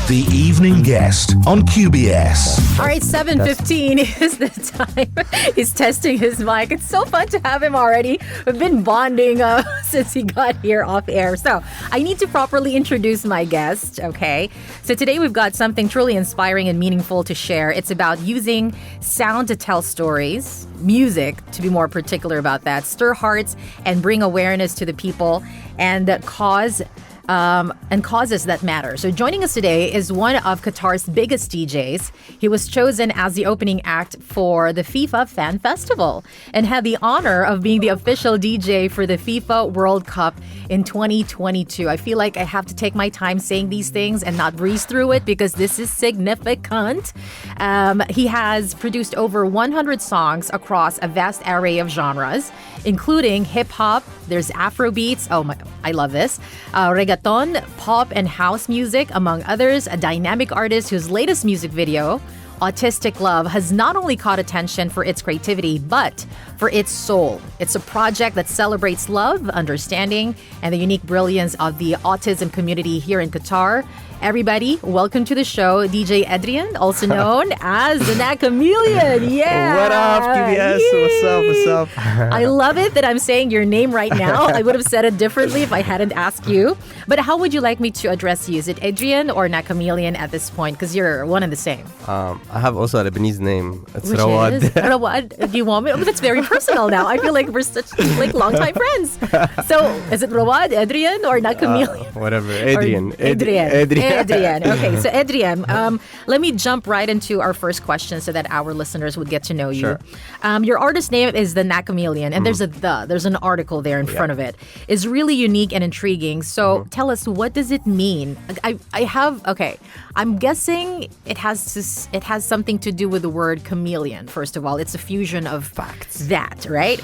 The Evening Guest on QBS. All right, 7:15 is the time. He's testing his mic. It's so fun to have him already. We've been bonding since he got here off air. So I need to properly introduce my guest, okay? So today we've got something truly inspiring and meaningful to share. It's about using sound to tell stories, music, to be more particular about that, stir hearts and bring awareness to the people and causes that matter. So joining us today is one of Qatar's biggest DJs. He was chosen as the opening act for the FIFA Fan Festival and had the honor of being the official DJ for the FIFA World Cup in 2022. I feel like I have to take my time saying these things and not breeze through it because this is significant. He has produced over 100 songs across a vast array of genres, including hip-hop, there's Afrobeats, I love this, reggaeton, pop, and house music, among others. A dynamic artist whose latest music video, Autistic Love, has not only caught attention for its creativity, but for its soul. It's a project that celebrates love, understanding, and the unique brilliance of the autism community here in Qatar. Everybody, welcome to the show, DJ Edrien, also known as the Nakameleon. Yeah. What up, QBS? Yay. What's up? I love it that I'm saying your name right now. I would have said it differently if I hadn't asked you. But how would you like me to address you? Is it Edrien or Nakameleon at this point? Because you're one and the same. I have also a Lebanese name. It's Which Rawad. is Rawad. Do you want me? Oh, that's very personal now. I feel like we're such longtime friends. So is it Rawad, Edrien, or Nakameleon? Whatever. Edrien. Edrien. Okay, so Edrien, let me jump right into our first question so that our listeners would get to know you. Sure. Your artist name is the Nakameleon, and there's an article there in front of it. It's really unique and intriguing. So tell us, what does it mean? I'm guessing it has something to do with the word chameleon. First of all, it's a fusion of facts. That, right?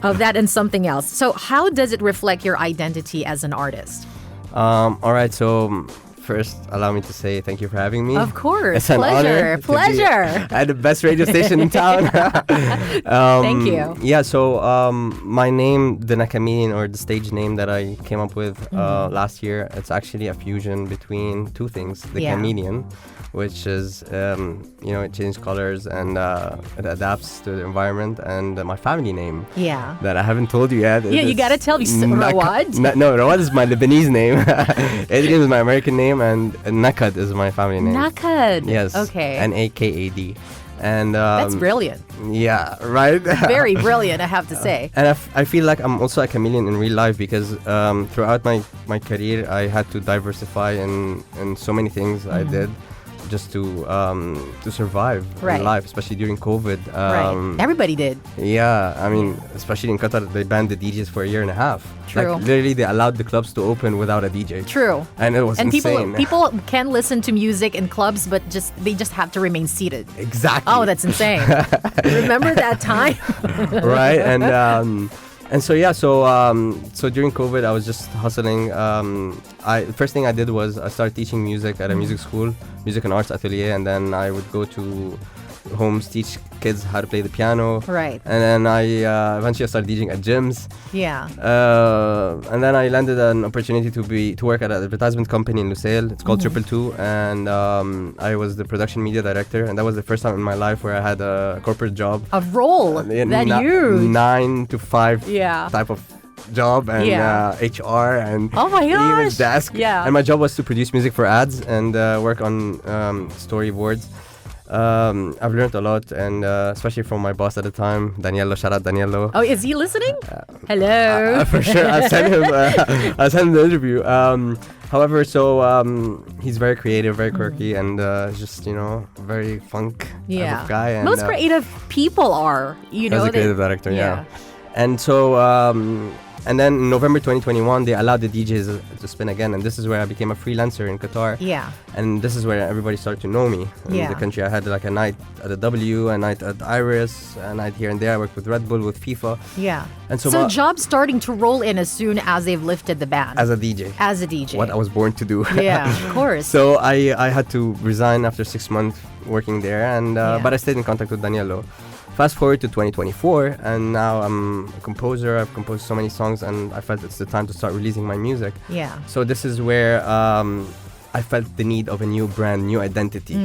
Of that and something else. So how does it reflect your identity as an artist? All right, so first, allow me to say thank you for having me. Of course. It's an honor. Pleasure. At the best radio station in town. Thank you. Yeah, so my name, the Nakameleon, or the stage name that I came up with last year, it's actually a fusion between two things. The chameleon, which is, it changes colors and it adapts to the environment, and my family name. Yeah. That I haven't told you yet. Yeah, you gotta tell me. Rawad? No, Rawad is my Lebanese name. Edrien is my American name, and Nakad is my family name. Nakad. Yes. Okay. Nakad. And that's brilliant. Yeah, right? Very brilliant, I have to say. And I feel like I'm also a chameleon in real life because throughout my career, I had to diversify in so many things I did just to survive in life, especially during COVID. Right. Everybody did. Yeah, I mean, especially in Qatar, they banned the DJs for a year and a half. True. Like, literally, they allowed the clubs to open without a DJ. True. And it was insane. People can listen to music in clubs, but they just have to remain seated. Exactly. Oh, that's insane. Remember that time? Right, and so during COVID, I was just hustling. The first thing I did was I started teaching music at a music school, music and arts atelier, and then I would go to homes, teach kids how to play the piano. Right. And then I eventually started DJing at gyms. Yeah. And then I landed an opportunity to work at an advertisement company in Lusail. It's called 222, and I was the production media director, and that was the first time in my life where I had a corporate job. A role that huge. 9 to 5 type of job, and HR and oh my gosh, even desk. Yeah. And my job was to produce music for ads and work on storyboards. I've learned a lot, and especially from my boss at the time, Daniello. Shout out Daniello. Oh, is he listening? Hello. For sure, I'll send him. I'll send him the interview. However, he's very creative, very quirky, and just very funk type of guy. And, most creative people are, as a creative director, yeah. And so. And then in November 2021, they allowed the DJs to spin again. And this is where I became a freelancer in Qatar. Yeah. And this is where everybody started to know me. In the country, I had like a night at the W, a night at Iris, a night here and there. I worked with Red Bull, with FIFA. Yeah. And so jobs starting to roll in as soon as they've lifted the ban. As a DJ. As a DJ. What I was born to do. Yeah, of course. So I had to resign after 6 months working there. And but I stayed in contact with Daniello. Fast forward to 2024, and now I'm a composer. I've composed so many songs, and I felt it's the time to start releasing my music. Yeah. So this is where I felt the need of a new brand, new identity.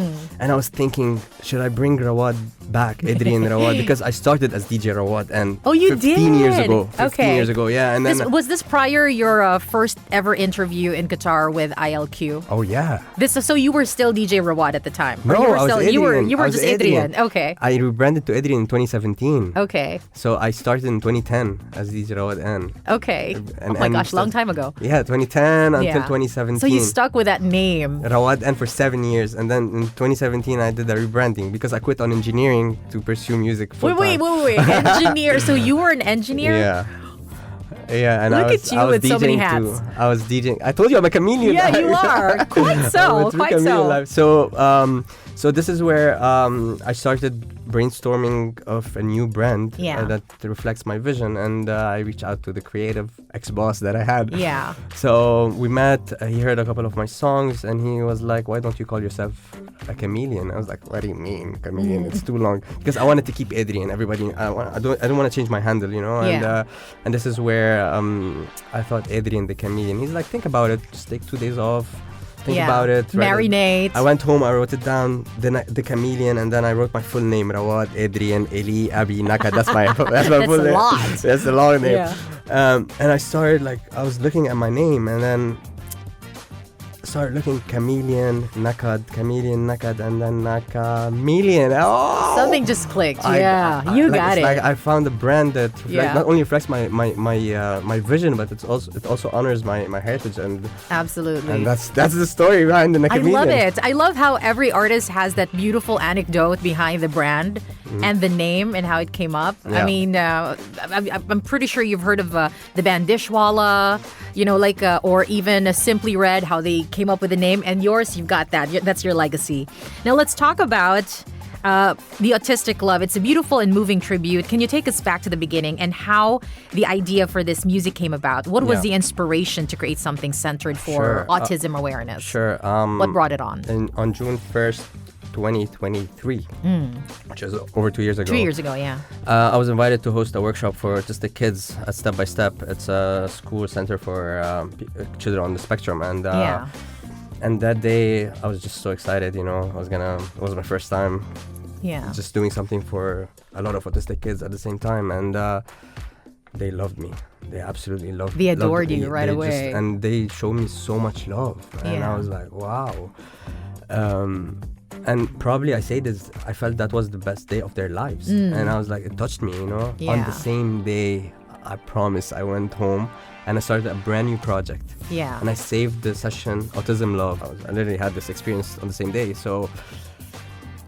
And I was thinking, should I bring Rawad back, Edrien Rawad? Because I started as DJ Rawad and Oh, you 15 did? years ago. 15 Okay. years ago, yeah. And then Was this prior your first ever interview in Qatar with ILQ? oh yeah. So you were still DJ Rawad at the time? Or No, you were I was still, you were Edrien. you were I was just Edrien. Edrien. Okay. I rebranded to Edrien in 2017. Okay. So I started in 2010 as DJ Rawad and Okay. And- Oh my and gosh, long so- time ago. yeah, 2010 until Yeah. 2017. So you stuck with that name. Rawad and for 7 years, and then in 2017 I did a rebranding because I quit on engineering to pursue music full Wait. Engineer. So you were an engineer? Yeah. Yeah, and Look I was, at you I was with so many DJing hats. too. I was DJing. I told you I'm a chameleon. Yeah, you are. Quite I so. went through Quite chameleon so. life. So this is where I started brainstorming of a new brand Yeah. that reflects my vision, and I reached out to the creative ex-boss that I had. Yeah. So we met. He heard a couple of my songs, and he was like, "Why don't you call yourself a chameleon?" I was like, "What do you mean, chameleon? It's too long." Because I wanted to keep Edrien. Everybody, I don't want to change my handle, you know. Yeah. And this is where I thought Edrien the chameleon. He's like, "Think about it. Just take 2 days off. Think Yeah. about it. write it." Marinate. I went home. I wrote it down. The chameleon, and then I wrote my full name: Rawad, Edrien, Eli, Abi, Nakad. That's my full That's name. a lot. That's a long name. Yeah. And I started I was looking at my name, and then started looking Chameleon, Nakad, and then Nakameleon. Oh! Something just clicked. You got it. Like I found a brand that Yeah. not only reflects my vision, but it also honors my heritage, and Absolutely. that's the story behind the I Nakameleon. love it. I love how every artist has that beautiful anecdote behind the brand and the name and how it came up. I Yeah. mean, I'm pretty sure you've heard of the band Dishwalla, or even Simply Red, how they came up with the name. And yours, you've got that. That's your legacy. Now let's talk about the Autistic Love. It's a beautiful and moving tribute. Can you take us back to the beginning and how the idea for this music came about? What was Yeah. the inspiration to create something centered for Sure. autism awareness? Sure. What brought it on? On June 1st, 2023, which is over 2 years ago. 2 years ago, yeah. I was invited to host a workshop for autistic kids at Step by Step. It's a school center for children on the spectrum, and Yeah. and that day I was just so excited. You know, it was my first time Yeah. just doing something for a lot of autistic kids at the same time, and they loved me. They absolutely loved me. They adored you right They away. and they showed me so much love, and Yeah. I was like, wow. And probably I say this, I felt that was the best day of their lives. And I was like, it touched me, you know. On Yeah. the same day, I promise, I went home and I started a brand new project. Yeah. And I saved the session Autism Love. I literally had this experience on the same day.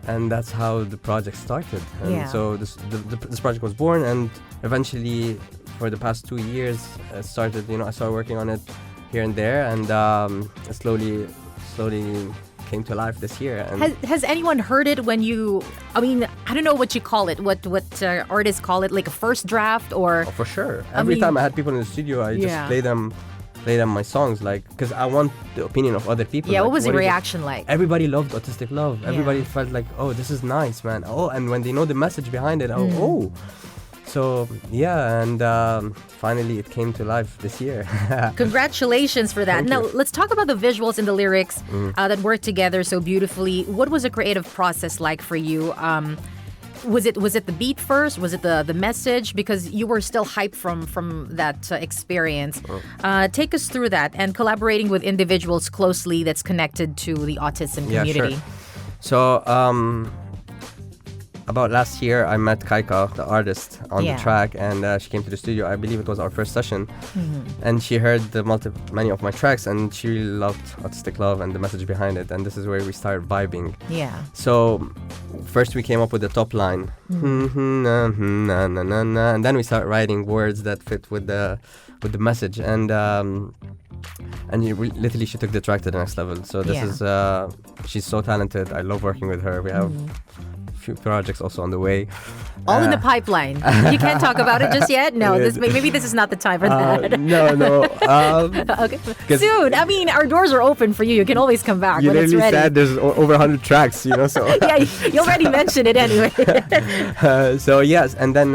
And that's how the project started. And Yeah. so this project was born, and eventually for the past 2 years, I started working on it here and there, and it slowly came to life this year. And Has anyone heard it when you? I mean, I don't know what you call it. What artists call it, like a first draft or? oh, for sure. I Every mean- time I had people in the studio, I just Yeah. play them my songs, because I want the opinion of other people. Yeah. like, What was the is it? reaction like? Everybody loved Autistic Love. Everybody Yeah. felt like, oh, this is nice, man. Oh, and when they know the message behind it, oh. So, yeah, and finally it came to life this year. Congratulations for that. Thank Now you. let's talk about the visuals and the lyrics that work together so beautifully. What was the creative process like for you? Was it the beat first? Was it the message? Because you were still hyped from that experience. Take us through that and collaborating with individuals closely that's connected to the autism Yeah, community. sure. So, about last year, I met Kaika, the artist, on Yeah. the track, and she came to the studio. I believe it was our first session, and she heard many of my tracks, and she really loved Autistic Love and the message behind it. And this is where we started vibing. Yeah. So, first we came up with the top line, na, na, na, na, na, and then we started writing words that fit with the message, and literally she took the track to the next level. So this is she's so talented. I love working with her. We have few projects also on the way. All in the pipeline. You can't talk about it just yet? No, maybe this is not the time for that. No. Okay. Soon. I mean, our doors are open for you. You can always come back You when it's literally ready. said there's over 100 tracks, you know, so. Yeah, you already mentioned it anyway. So yes, and then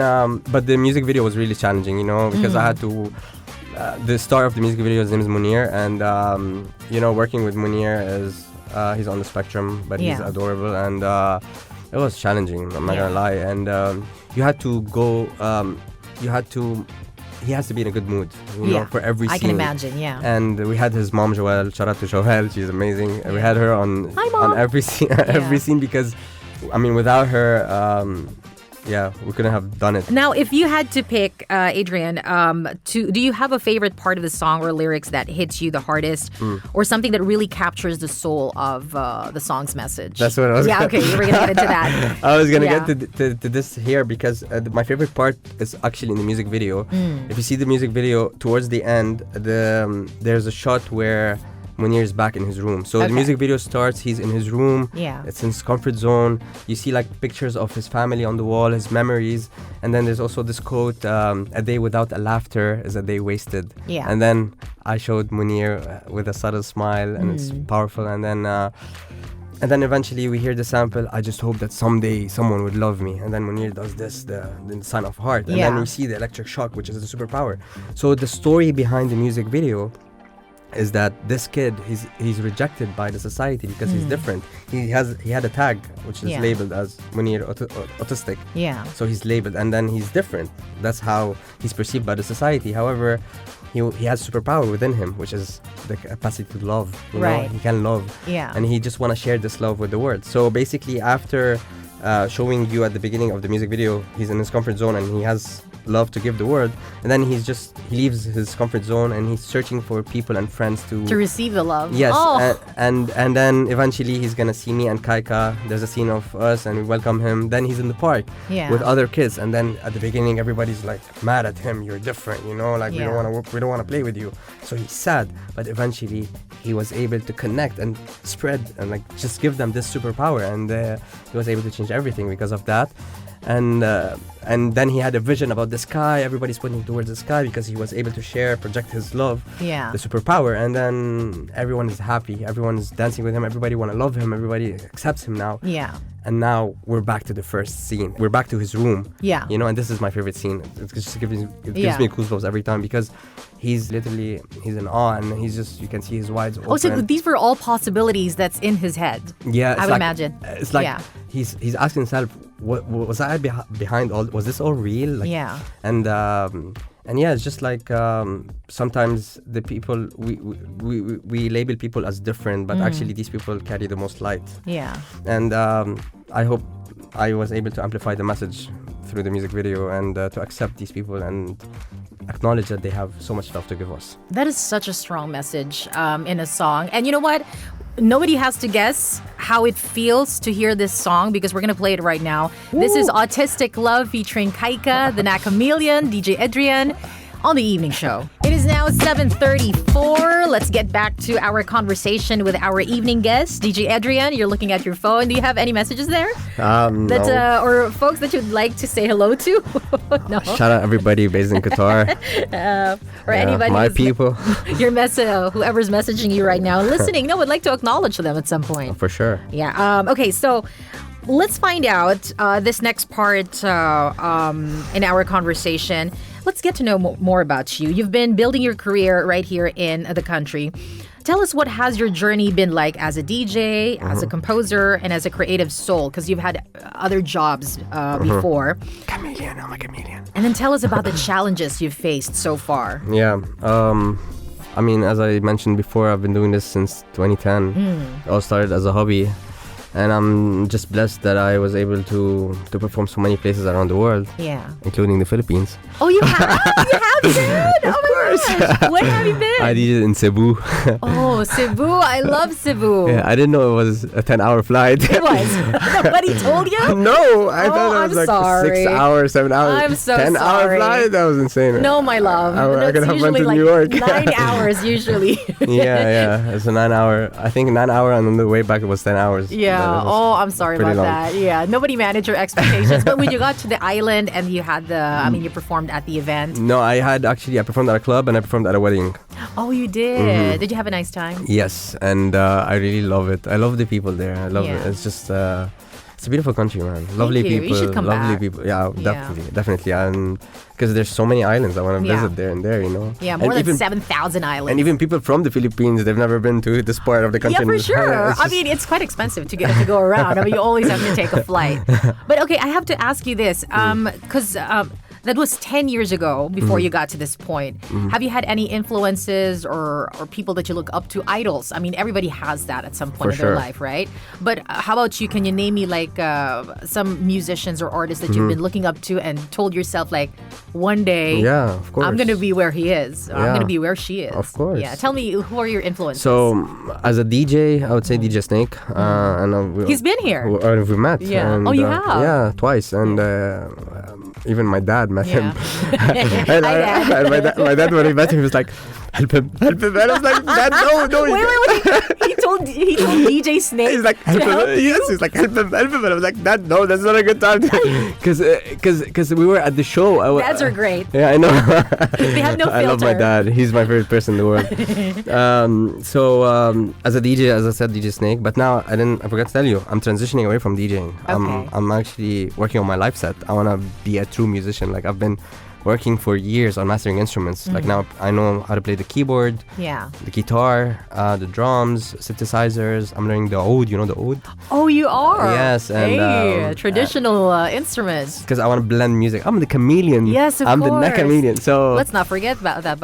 but the music video was really challenging, you know, because I had to the star of the music video, his name is Munir, and working with Munir is he's on the spectrum, but he's adorable, and it was challenging. I'm not gonna lie, and you had to go. He has to be in a good mood, for every scene. I can imagine, yeah. And we had his mom, Joelle. Shout out to Joelle, she's amazing. We had her on every scene because, without her, we couldn't have done it. Now, if you had to pick, Edrien, do you have a favorite part of the song or lyrics that hits you the hardest, or something that really captures the soul of the song's message? That's what I was. Yeah, okay, we're gonna get into that. I was gonna get to this here because my favorite part is actually in the music video. If you see the music video towards the end, there's a shot where Munir is back in his room. So the music video starts, he's in his room. Yeah. It's in his comfort zone. You see like pictures of his family on the wall, his memories. And then there's also this quote, a day without a laughter is a day wasted. Yeah. And then I showed Munir with a subtle smile, and it's powerful. And then eventually we hear the sample, I just hope that someday someone would love me. And then Munir does this, the sign of heart. And then we see the electric shock, which is a superpower. So the story behind the music video is that this kid, he's rejected by the society because he's different. He had a tag which is labeled as Munir autistic. Yeah. So he's labeled, and then he's different. That's how he's perceived by the society. However, he has superpower within him, which is the capacity to love. You know? He can love. Yeah. And he just want to share this love with the world. So basically, after showing you at the beginning of the music video, he's in his comfort zone and he has love to give the world, and then he leaves his comfort zone and he's searching for people and friends to receive the love. Yes. And then eventually he's gonna see me and Kaika. There's a scene of us and we welcome him. Then he's in the park with other kids, and then at the beginning everybody's like mad at him, you're different, we don't want to play with you. So he's sad, but eventually he was able to connect and spread and like just give them this superpower, and he was able to change everything because of that. And then he had a vision about the sky. Everybody's pointing towards the sky because he was able to project his love, the superpower. And then everyone is happy. Everyone is dancing with him. Everybody want to love him. Everybody accepts him now. Yeah. And now we're back to the first scene. We're back to his room. Yeah. And this is my favorite scene. It just gives me goosebumps every time because he's in awe, and you can see his wide open. Oh, so these were all possibilities that's in his head. Yeah. I would imagine. It's like he's asking himself, what was I behind all? Was this all real? Like, and it's just like sometimes the people we label people as different, but actually these people carry the most light. Yeah. And I hope I was able to amplify the message through the music video and to accept these people and acknowledge that they have so much love to give us. That is such a strong message in a song. And you know what? Nobody has to guess how it feels to hear this song because we're going to play it right now. Woo. This is Autistic Love featuring Kaika, the Nakameleon, DJ Edrien on The Evening Show. It is now 7:34. Let's get back to our conversation with our evening guest, DJ Edrien. You're looking at your phone. Do you have any messages there? No. Or folks that you'd like to say hello to? No. Shout out everybody based in Qatar. Or anybody. My people. Whoever's messaging you right now, listening. No, would like to acknowledge them at some point. For sure. Yeah. Okay, so let's find out this next part in our conversation. Let's get to know more about you. You've been building your career right here in the country. Tell us, what has your journey been like as a DJ, as a composer, and as a creative soul? Because you've had other jobs before. Chameleon, I'm a chameleon. And then tell us about the challenges you've faced so far. Yeah. As I mentioned before, I've been doing this since 2010. It all started as a hobby. And I'm just blessed that I was able to perform so many places around the world, including the Philippines. Oh, you have? You have been? Oh, my gosh. Where have you been? I did it in Cebu. Oh, Cebu. I love Cebu. Yeah, I didn't know it was a 10-hour flight. It was. Nobody told you? No, I thought it was sorry. 6 hours, 7 hours. I'm so 10-hour flight? That was insane. No, my love. I could have went to like New York. 9 hours usually. Yeah. It's a 9-hour. I think 9 hour, and on the way back it was 10 hours. Yeah. Oh, I'm sorry about that. Yeah. Nobody managed your expectations. But when you got to the island and you had you performed at the event. No, I performed at a club and I performed at a wedding. Oh, you did? Did you have a nice time? Yes, and I really love it. I love the people there. I love it. It's just It's a beautiful country, man. Lovely you. people. You should come lovely back. people. Yeah, definitely. And because there's so many islands I want to visit there and there, you know. Yeah, more and than 7,000 islands. And even people from the Philippines, they've never been to this part of the country. Yeah, for sure. I mean, it's quite expensive to go around. I mean, you always have to take a flight. But okay, I have to ask you this, because that was 10 years ago before you got to this point. Have you had any influences or people that you look up to, idols? I mean, everybody has that at some point in their life, right? But how about you? Can you name me like some musicians or artists that you've been looking up to and told yourself like, one day, of course, I'm going to be where he is. Or I'm going to be where she is. Of course. Yeah. Tell me, who are your influences? So, as a DJ, I would say DJ Snake. And he's been here. We met. Yeah. And, you have? Yeah, twice. And even my dad met him. and my dad, when he met him, he was like, help him. And I was like, Dad, no. Wait. He told DJ Snake. He's like, help him. Yes, he's like, help him. And I was like, Dad, no, that's not a good time. Because we were at the show. Dads are great. Yeah, I know. They have no filter. I love my dad. He's my favorite person in the world. So as a DJ, as I said, DJ Snake. But now I forgot to tell you, I'm transitioning away from DJing. Okay. I'm actually working on my live set. I want to be a true musician. Like I've been working for years on mastering instruments. Like now I know how to play the keyboard, the guitar, the drums, synthesizers. I'm learning the oud. You know the oud? Oh, you are? Yes. And traditional instruments. Because I want to blend music. I'm the chameleon. Yes, of I'm course. the Nakameleon. So let's not forget about that.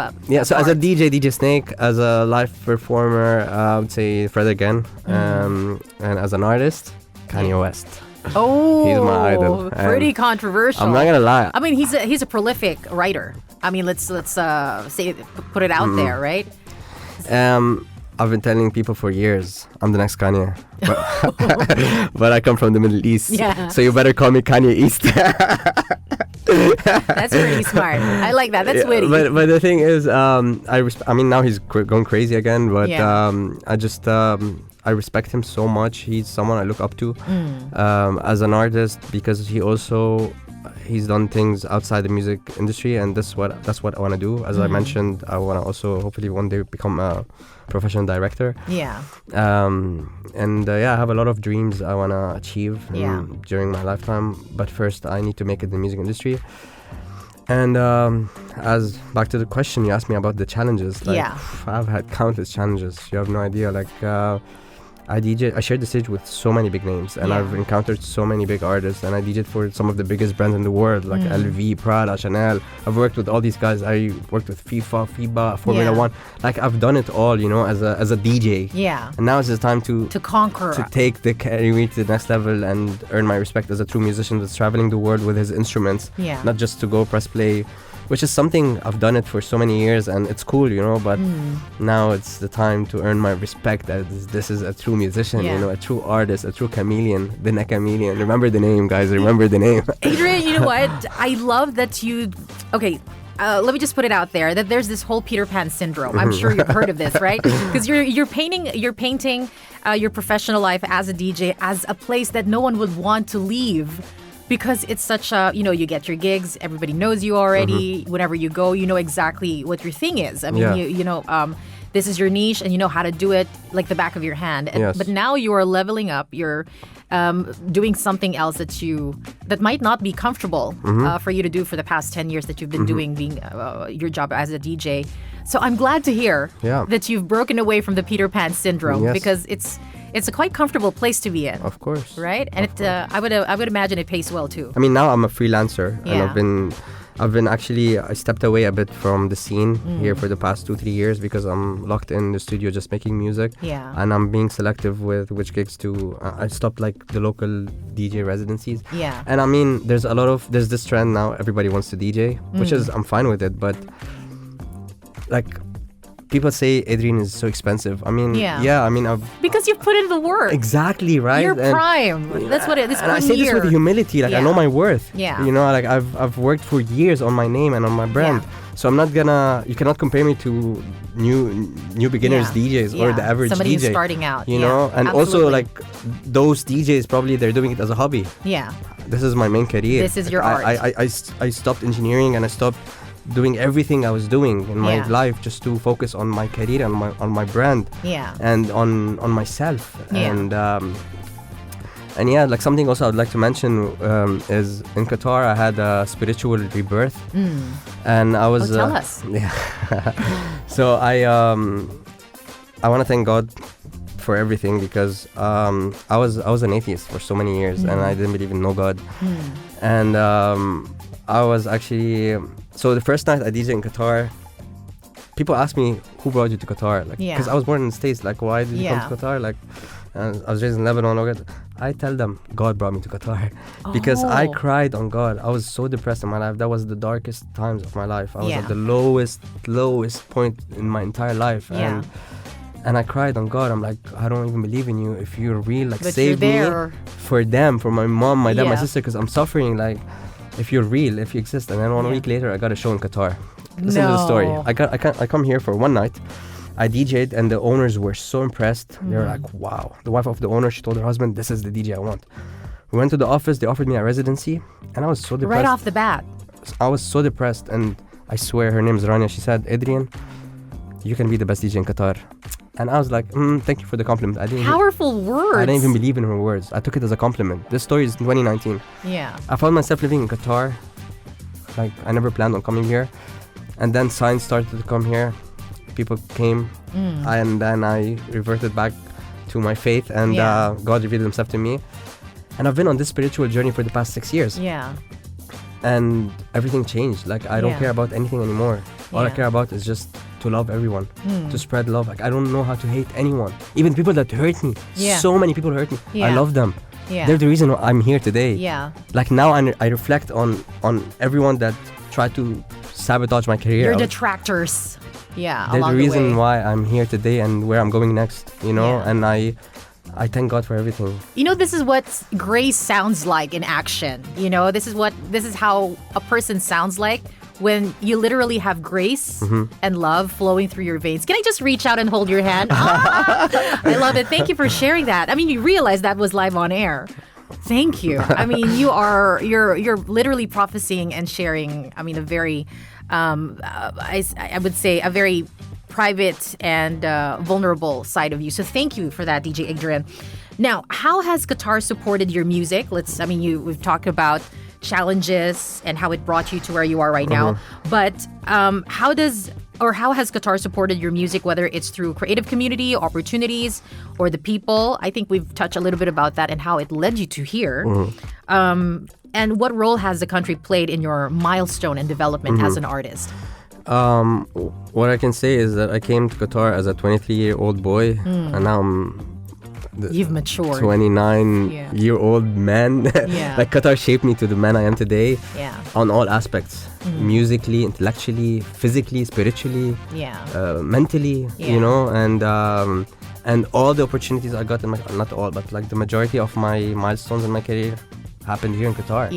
So as a DJ Snake, as a live performer, I would say Fred again, and as an artist, Kanye West. Oh, he's my idol. Pretty controversial. I'm not gonna lie. I mean, he's a prolific put it out there, right? I've been telling people for years I'm the next Kanye, but I come from the Middle East, so you better call me Kanye East. That's pretty smart. I like that. That's witty. But the thing is, I mean, now he's going crazy again, but I respect him so much. He's someone I look up to as an artist because he's done things outside the music industry, and that's what I want to do. As I mentioned, I want to also hopefully one day become a professional director. Yeah. I have a lot of dreams I want to achieve during my lifetime. But first, I need to make it in the music industry. And as back to the question you asked me about the challenges, I've had countless challenges. You have no idea. I shared the stage with so many big names, and I've encountered so many big artists, and I DJed for some of the biggest brands in the world, like LV, Prada, Chanel. I've worked with all these guys. I worked with FIFA, FIBA, Formula One. Like I've done it all, as a DJ. Yeah. And now it's the time to conquer, to take the career to the next level and earn my respect as a true musician that's traveling the world with his instruments. Yeah. Not just to go press play, which is something I've done it for so many years, and it's cool, but now it's the time to earn my respect as this is a true musician, a true artist, a true chameleon, the Nakameleon. Remember the name, guys. Remember the name. Adrien, you know what? I love that you... Okay, let me just put it out there that there's this whole Peter Pan syndrome. I'm sure you've heard of this, right? Because you're painting your professional life as a DJ as a place that no one would want to leave. Because it's such a, you get your gigs, everybody knows you already. Whenever you go, you know exactly what your thing is. I mean, this is your niche and you know how to do it like the back of your hand. But now you are leveling up. You're doing something else that might not be comfortable for you to do for the past 10 years that you've been doing being your job as a DJ. So I'm glad to hear that you've broken away from the Peter Pan syndrome because it's a quite comfortable place to be in. Of course. Right? And I would imagine it pays well too. I mean, now I'm a freelancer and I stepped away a bit from the scene here for the past 2-3 years because I'm locked in the studio just making music. Yeah. And I'm being selective with which gigs to I stopped like the local DJ residencies. Yeah. And I mean, there's this trend now, everybody wants to DJ, which is I'm fine with it, but like people say Edrien is so expensive. I mean, because you've put in the work. Exactly, right? You're prime. That's what it is. And I say this with humility. Like I know my worth. Yeah. Like I've worked for years on my name and on my brand. Yeah. So I'm not you cannot compare me to new beginners DJs or the average somebody DJ. Who's starting out. And absolutely. also like those DJs probably they're doing it as a hobby. Yeah. This is my main career. This is your art. I stopped engineering and I stopped doing everything I was doing in my life just to focus on my career and on my brand and on myself. And And yeah, like something also I'd like to mention is in Qatar I had a spiritual rebirth, and I was tell us. Yeah. So I want to thank God for everything, because I was an atheist for so many years, and I didn't believe in no God, and I was actually, so the first night I DJ in Qatar, people ask me, who brought you to Qatar? Like, because I was born in the States, like, why did you come to Qatar? Like, I was raised in Lebanon. I tell them, God brought me to Qatar. Because I cried on God. I was so depressed in my life. That was the darkest times of my life. I was at the lowest point in my entire life. And I cried on God. I'm like, I don't even believe in you. If you're real, like, save me for them, for my mom, my dad, my sister, because I'm suffering. Like, if you're real, if you exist. And then 1 week later, I got a show in Qatar. Listen to the story. I come here for one night. I DJ'd, and the owners were so impressed. They were like, wow. The wife of the owner, she told her husband, this is the DJ I want. We went to the office. They offered me a residency, and I was so depressed. Right off the bat. I was so depressed, and I swear her name is Rania. She said, Edrien, you can be the best DJ in Qatar. And I was like, thank you for the compliment. Powerful words. I didn't even believe in her words. I took it as a compliment. This story is 2019. Yeah. I found myself living in Qatar. Like, I never planned on coming here. And then signs started to come here. People came. And then I reverted back to my faith. And God revealed himself to me. And I've been on this spiritual journey for the past 6 years. Yeah. And everything changed. Like, I don't care about anything anymore. All I care about is just to love everyone, to spread love. Like, I don't know how to hate anyone. Even people that hurt me. So many people hurt me. I love them. They're the reason I'm here today. Like, now I reflect on everyone that tried to sabotage my career. Your detractors. They're the reason why I'm here today and where I'm going next, you know. And I thank God for everything. You know, this is what grace sounds like in action. You know, this is how a person sounds like when you literally have grace and love flowing through your veins. Can I just reach out and hold your hand? I love it. Thank you for sharing that. I mean, you realize that was live on air. Thank you. I mean, you're literally prophesying and sharing. I mean, a very, I would say, a very private and vulnerable side of you. So thank you for that, DJ Edrien. Now, how has Qatar supported your music? We've talked about challenges and how it brought you to where you are right now. But how has Qatar supported your music, whether it's through creative community, opportunities, or the people? I think we've touched a little bit about that and how it led you to here. And what role has the country played in your milestone and development as an artist? What I can say is that I came to Qatar as a 23-year-old boy, and now You've matured. 29-year-old man. Like, Qatar shaped me to the man I am today. On all aspects, musically, intellectually, physically, spiritually, mentally. You know, and all the opportunities I got in my, not all, but like the majority of my milestones in my career happened here in Qatar.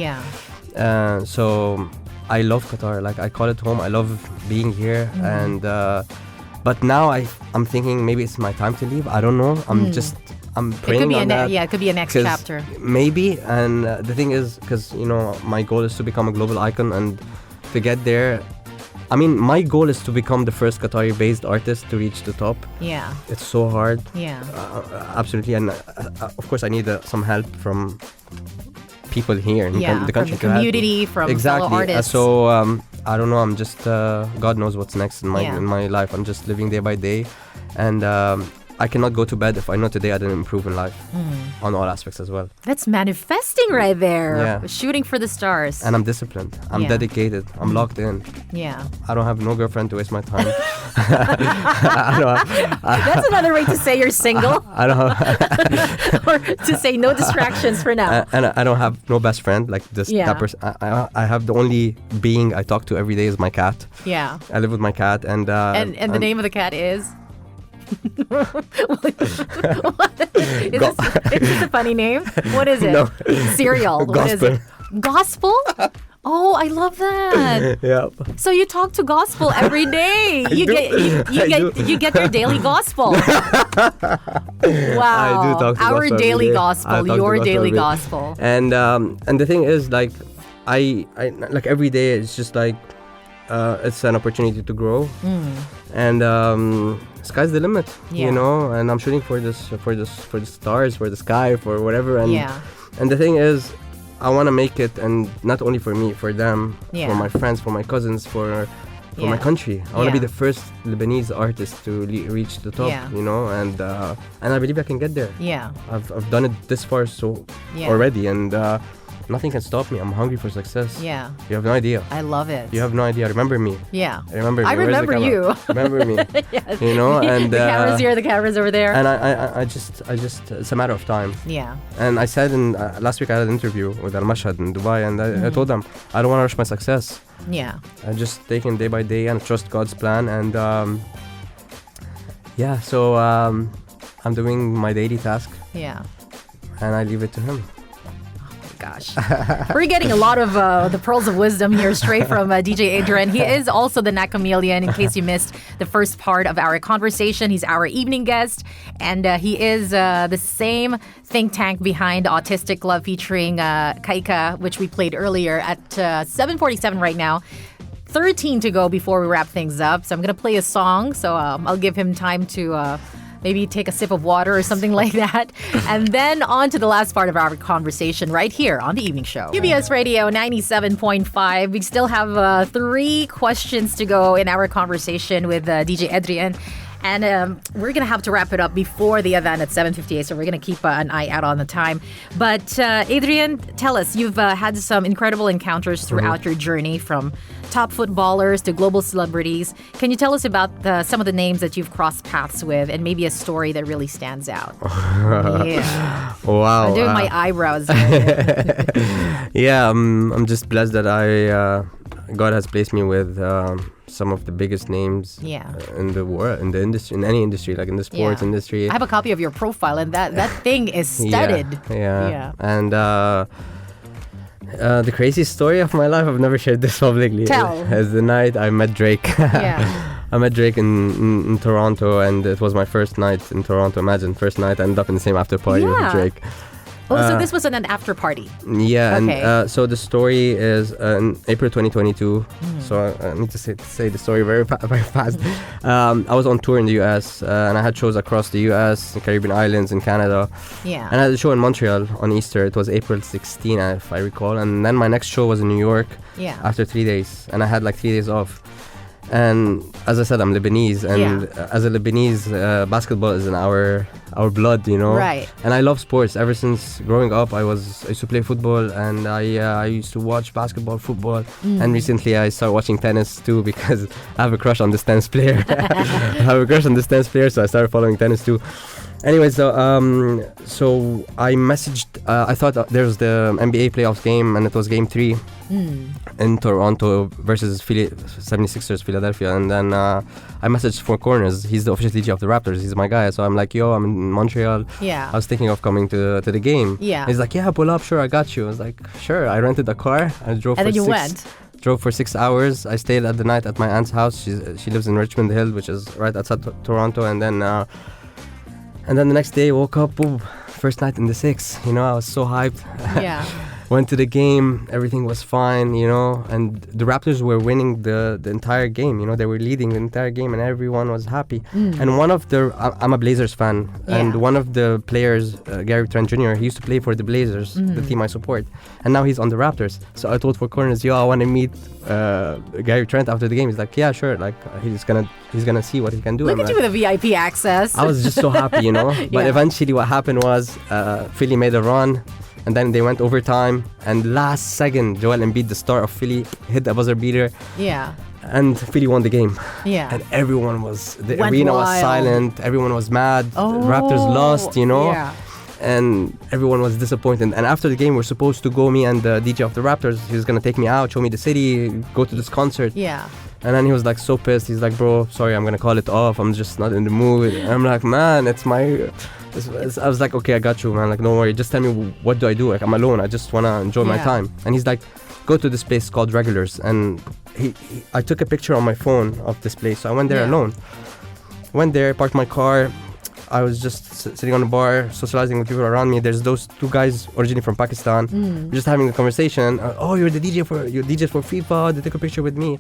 So I love Qatar. Like, I call it home. I love being here. And but now I'm thinking maybe it's my time to leave. I don't know. I'm praying on that. It could be a next chapter. Maybe. And the thing is, because, you know, my goal is to become a global icon, and to get there, I mean, my goal is to become the first Qatari-based artist to reach the top. It's so hard. Absolutely. And of course, I need some help from people here in the country. From the community, from fellow artists. So I don't know. I'm just God knows what's next in my life. I'm just living day by day, and I cannot go to bed if I know today I didn't improve in life on all aspects as well. That's manifesting right there. Shooting for the stars. And I'm disciplined. I'm dedicated. I'm locked in. I don't have no girlfriend to waste my time. That's another way to say you're single. I don't have or to say no distractions for now. And I don't have no best friend like this. That person. I have the only being I talk to every day is my cat. I live with my cat, and the name of the cat is. Is this a funny name? What is it? No. Cereal. Gospel. What is it? Gospel? Oh, I love that. So you talk to gospel every day. You get your daily gospel. Wow. I do talk to our gospel daily every day. gospel, your daily gospel. And the thing is, like, I like every day it's just like it's an opportunity to grow. And sky's the limit, Yeah. you know. And I'm shooting for the stars, for the sky, for whatever. And and the thing is, I want to make it, and not only for me, for them, for my friends, for my cousins, for my country. I want to be the first Lebanese artist to reach the top, you know, and I believe I can get there. Yeah. I've done it this far already, and nothing can stop me. I'm hungry for success. Yeah. You have no idea. I love it. You have no idea. Remember me. Yeah. Remember me. I remember you. Remember me. Yes. You know, and the camera's here, the camera's over there. And I just it's a matter of time. Yeah. And I said last week I had an interview with Al Mashhad in Dubai, and I told them I don't want to rush my success. Yeah. I just take it day by day and trust God's plan. And so I'm doing my daily task. Yeah. And I leave it to Him. Gosh. We're getting a lot of the pearls of wisdom here straight from DJ Edrien. He is also the Nakameleon, in case you missed the first part of our conversation. He's our evening guest, and he is the same think tank behind Autistic Love featuring Kaika, which we played earlier at 7:47 right now. 13 to go before we wrap things up. So I'm going to play a song, so I'll give him time to... maybe take a sip of water or something like that. And then on to the last part of our conversation right here on The Evening Show. QBS Radio 97.5. We still have 3 questions to go in our conversation with DJ Edrien. And we're going to have to wrap it up before the event at 7:58, so we're going to keep an eye out on the time. But Edrien, tell us, you've had some incredible encounters throughout your journey, from top footballers to global celebrities. Can you tell us about some of the names that you've crossed paths with, and maybe a story that really stands out? Yeah. Wow. I'm doing my eyebrows. Yeah, I'm just blessed that God has placed me with some of the biggest names in the world, in the industry, in any industry, like in the sports industry. I have a copy of your profile, and that thing is studded. Yeah. And the craziest story of my life, I've never shared this publicly. Tell. Is the night I met Drake. I met Drake in Toronto, and it was my first night in Toronto. Imagine, first night, I ended up in the same after party with Drake. Oh, so this was an after party. Yeah, okay. And so the story is in April 2022. So I need to say the story very fast. I was on tour in the US, and I had shows across the US, the Caribbean islands, in Canada. Yeah. And I had a show in Montreal on Easter. It was April 16, if I recall. And then my next show was in New York. After 3 days, and I had like 3 days off. And as I said, I'm Lebanese, and as a Lebanese, basketball is in our blood, you know. Right. And I love sports. Ever since growing up, I used to play football, and I used to watch basketball, football, and recently I started watching tennis too, because I have a crush on this tennis player. So I started following tennis too. Anyway, so I messaged. I thought there was the NBA playoffs game, and it was game 3 in Toronto versus 76ers Philadelphia. And then I messaged Four Corners. He's the official DJ of the Raptors. He's my guy. So I'm like, yo, I'm in Montreal. Yeah. I was thinking of coming to the game. Yeah. He's like, yeah, pull up. Sure, I got you. I was like, sure. I rented a car. I drove. And then you went. Drove for 6 hours. I stayed at the night at my aunt's house. She lives in Richmond Hill, which is right outside Toronto. And then the next day, woke up, boom, first night in the 6. You know, I was so hyped. Yeah. Went to the game, everything was fine, you know, and the Raptors were winning the entire game, you know, they were leading the entire game, and everyone was happy. And I'm a Blazers fan, and one of the players, Gary Trent Jr., he used to play for the Blazers, the team I support, and now he's on the Raptors. So I told Four Corners, yo, I want to meet Gary Trent after the game. He's like, yeah, sure, like he's gonna see what he can do. Look at you with a VIP access. I was just so happy, you know. But eventually what happened was Philly made a run, and then they went overtime, and last second Joel Embiid, the star of Philly, hit the buzzer beater. Yeah. And Philly won the game. Yeah. And everyone the arena was silent, everyone was mad. Oh, Raptors lost, you know. Yeah. And everyone was disappointed. And after the game, we're supposed to go, me and the DJ of the Raptors, he was gonna take me out, show me the city, go to this concert. Yeah. And then he was like so pissed. He's like, bro, sorry, I'm gonna call it off. I'm just not in the mood. And I'm like, man, I was like, okay, I got you, man. Like, don't worry. Just tell me, what do I do? Like, I'm alone. I just wanna enjoy my time. And he's like, go to this place called Regulars. And I took a picture on my phone of this place. So I went there alone. Went there, parked my car. I was just sitting on the bar, socializing with people around me. There's those 2 guys originally from Pakistan, just having a conversation. Oh, you're DJ for FIFA. They took a picture with me.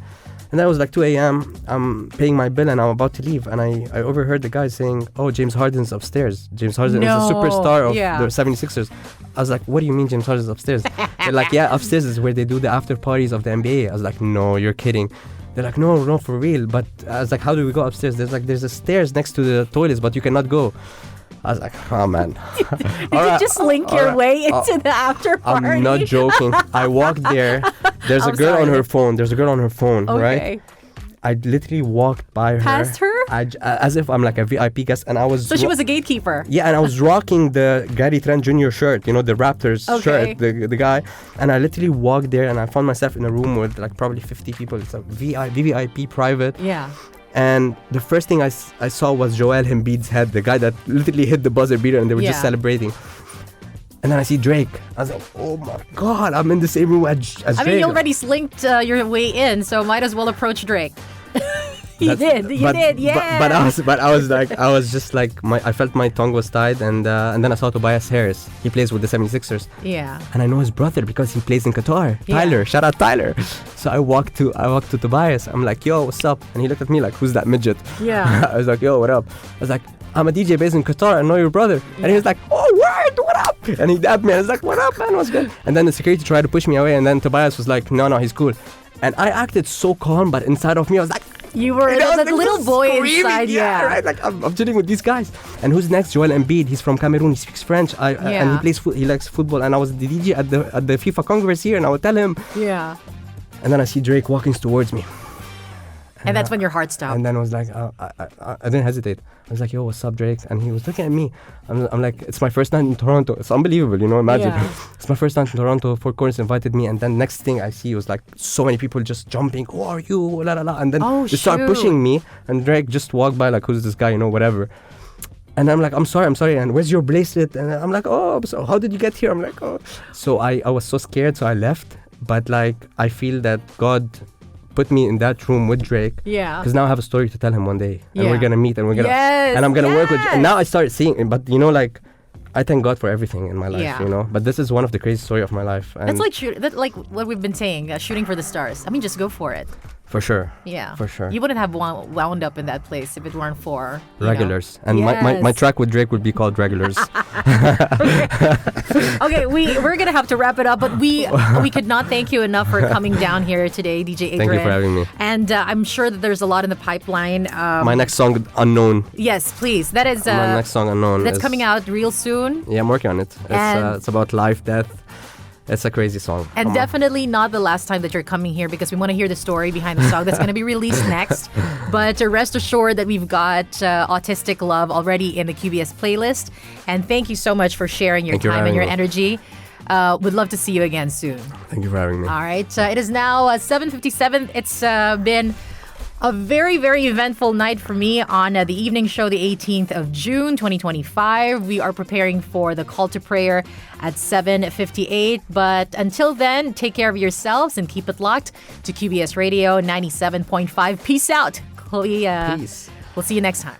And then it was like 2 a.m. I'm paying my bill and I'm about to leave. And I overheard the guy saying, "Oh, James Harden's upstairs. James Harden is the superstar of the 76ers. I was like, "What do you mean James Harden's upstairs?" They're like, "Yeah, upstairs is where they do the after parties of the NBA. I was like, "No, you're kidding." They're like, no, for real. But I was like, "How do we go upstairs?" There's a stairs next to the toilets, but you cannot go. I was like, "Oh, man." Did you just slink your way into the after party? I'm not joking. I walked there. There's a girl on her phone, Okay. right? I literally walked by her. Past her? As if I'm like a VIP guest. And I was... So she was a gatekeeper? Yeah, and I was rocking the Gary Trent Jr. shirt, the Raptors shirt, the guy. And I literally walked there and I found myself in a room with like probably 50 people. It's a VVIP private. Yeah. And the first thing I saw was Joel Embiid's head, the guy that literally hit the buzzer beater and they were just celebrating. And then I see Drake. I was like, "Oh my God, I'm in the same room as Drake." I mean, you already slinked your way in, so might as well approach Drake. You did, yeah. But I was just like, I felt my tongue was tied, and then I saw Tobias Harris. He plays with the 76ers. Yeah. And I know his brother because he plays in Qatar. Tyler, shout out Tyler. So I walked to Tobias. I'm like, "Yo, what's up?" And he looked at me like, "Who's that midget?" Yeah. I was like, "Yo, what up?" I was like, "I'm a DJ based in Qatar. I know your brother." And he was like, "Oh, word, what up?" And he dabbed me. I was like, "What up, man? What's good?" And then the security tried to push me away, and then Tobias was like, "No, he's cool." And I acted so calm, but inside of me, I was like, you were that little boy inside, right? Like I'm chilling with these guys. And who's next? Joel Embiid. He's from Cameroon. He speaks French. And he plays. He likes football. And I was the DJ at the FIFA Congress here, and I would tell him. Yeah. And then I see Drake walking towards me. And that's when your heart stopped. And then I was like, I didn't hesitate. I was like, "Yo, what's up, Drake?" And he was looking at me. I'm like, "It's my first night in Toronto." It's unbelievable, imagine. Yeah. It's my first night in Toronto. Four Corners invited me. And then next thing I see was like so many people just jumping. "Who are you?" La la la. And then they start pushing me. And Drake just walked by like, "Who's this guy?" Whatever. And I'm like, I'm sorry. And where's your bracelet? And I'm like, "Oh, so how did you get here?" I'm like, "Oh." So I was so scared. So I left. But like, I feel that God put me in that room with Drake. Yeah. Because now I have a story to tell him one day. And Yeah. we're going to meet and we're going to... and I'm going to work with... And now I start seeing... But like... I thank God for everything in my life, But this is one of the crazy stories of my life. And that's like what we've been saying, shooting for the stars. I mean, just go for it. For sure. Yeah. For sure. You wouldn't have wound up in that place if it weren't for... Regulars. And my track with Drake would be called Regulars. Okay, we're going to have to wrap it up, but we could not thank you enough for coming down here today, DJ Edrien. Thank you for having me. And I'm sure that there's a lot in the pipeline. My next song, Unknown. Yes, please. That is... my next song, Unknown. That's coming out real soon. Yeah, I'm working on it. It's about life, death. It's a crazy song. And definitely not the last time that you're coming here because we want to hear the story behind the song that's going to be released next. But rest assured that we've got Autistic Love already in the QBS playlist. And thank you so much for sharing your time and your energy. Would love to see you again soon. Thank you for having me. All right. It is now 7:57. It's been a very, very eventful night for me on the evening show, the 18th of June, 2025. We are preparing for the call to prayer at 7:58. But until then, take care of yourselves and keep it locked to QBS Radio 97.5. Peace out. Peace. We'll see you next time.